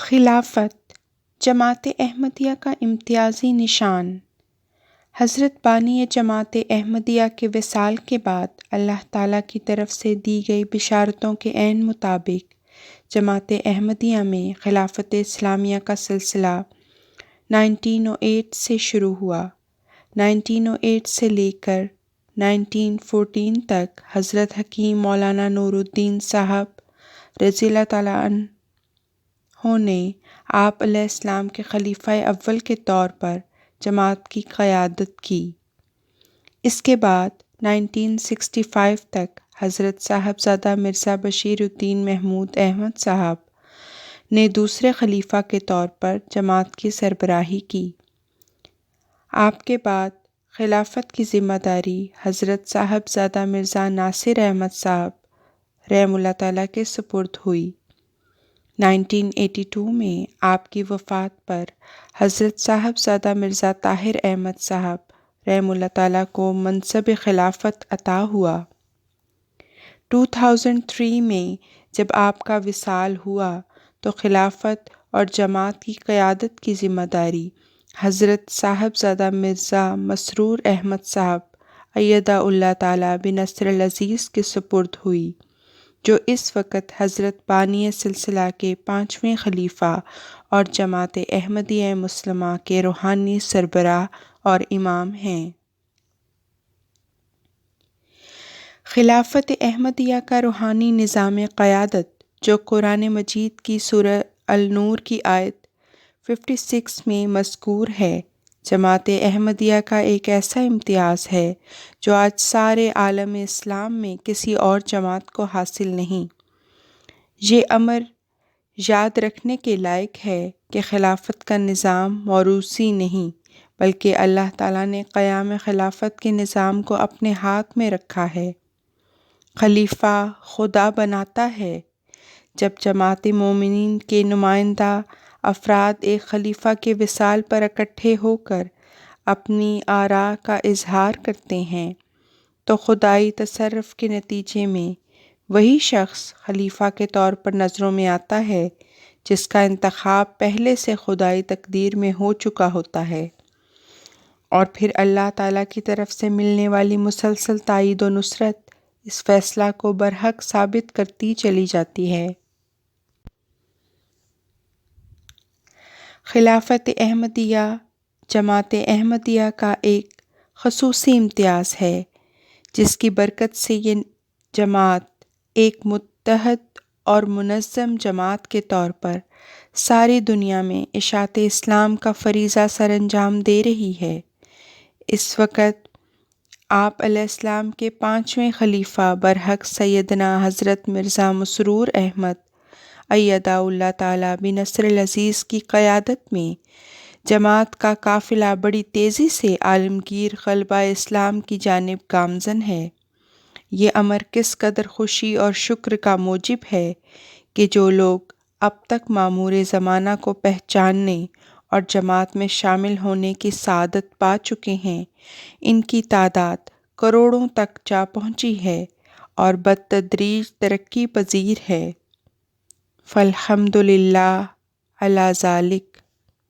خلافت جماعت احمدیہ کا امتیازی نشان۔ حضرت بانی جماعت احمدیہ کے وصال کے بعد اللہ تعالیٰ کی طرف سے دی گئی بشارتوں کے عین مطابق جماعت احمدیہ میں خلافت اسلامیہ کا سلسلہ 1908 سے شروع ہوا۔ 1908 سے لے کر 1914 تک حضرت حکیم مولانا نور الدین صاحب رضی اللہ تعالیٰ عنہ نے آپ علیہ السلام کے خلیفہ اول کے طور پر جماعت کی قیادت کی۔ اس کے بعد 1965 تک حضرت صاحبزادہ مرزا بشیر الدین محمود احمد صاحب نے دوسرے خلیفہ کے طور پر جماعت کی سربراہی کی۔ آپ کے بعد خلافت کی ذمہ داری حضرت صاحبزادہ مرزا ناصر احمد صاحب رحمہ اللہ تعالیٰ کے سپرد ہوئی۔ 1982 میں آپ کی وفات پر حضرت صاحبزادہ مرزا طاہر احمد صاحب رحمہ اللہ تعالیٰ کو منصب خلافت عطا ہوا۔ 2003 میں جب آپ کا وصال ہوا تو خلافت اور جماعت کی قیادت کی ذمہ داری حضرت صاحبزادہ مرزا مسرور احمد صاحب ایدہ اللہ تعالیٰ بنصر العزیز کے سپرد ہوئی، جو اس وقت حضرت بانی سلسلہ کے 5ویں خلیفہ اور جماعت احمدیہ مسلمہ کے روحانی سربراہ اور امام ہیں۔ خلافت احمدیہ کا روحانی نظام قیادت، جو قرآن مجید کی سورہ النور کی آیت 56 میں مذکور ہے، جماعت احمدیہ کا ایک ایسا امتیاز ہے جو آج سارے عالم اسلام میں کسی اور جماعت کو حاصل نہیں۔ یہ امر یاد رکھنے کے لائق ہے کہ خلافت کا نظام موروثی نہیں، بلکہ اللہ تعالیٰ نے قیام خلافت کے نظام کو اپنے ہاتھ میں رکھا ہے۔ خلیفہ خدا بناتا ہے۔ جب جماعت مومنین کے نمائندہ افراد ایک خلیفہ کے وصال پر اکٹھے ہو کر اپنی آراء کا اظہار کرتے ہیں تو خدائی تصرف کے نتیجے میں وہی شخص خلیفہ کے طور پر نظروں میں آتا ہے جس کا انتخاب پہلے سے خدائی تقدیر میں ہو چکا ہوتا ہے، اور پھر اللہ تعالیٰ کی طرف سے ملنے والی مسلسل تائید و نصرت اس فیصلہ کو برحق ثابت کرتی چلی جاتی ہے۔ خلافت احمدیہ جماعت احمدیہ کا ایک خصوصی امتیاز ہے، جس کی برکت سے یہ جماعت ایک متحد اور منظم جماعت کے طور پر ساری دنیا میں اشاعت اسلام کا فریضہ سر انجام دے رہی ہے۔ اس وقت آپ علیہ السلام کے 5ویں خلیفہ برحق سیدنا حضرت مرزا مسرور احمد ایدہ اللہ تعالیٰ بنصر العزیز کی قیادت میں جماعت کا قافلہ بڑی تیزی سے عالمگیر غلبہ اسلام کی جانب گامزن ہے۔ یہ امر کس قدر خوشی اور شکر کا موجب ہے کہ جو لوگ اب تک مامور زمانہ کو پہچاننے اور جماعت میں شامل ہونے کی سعادت پا چکے ہیں، ان کی تعداد کروڑوں تک جا پہنچی ہے اور بتدریج ترقی پذیر ہے۔ فالحمدللہ علی ذالک۔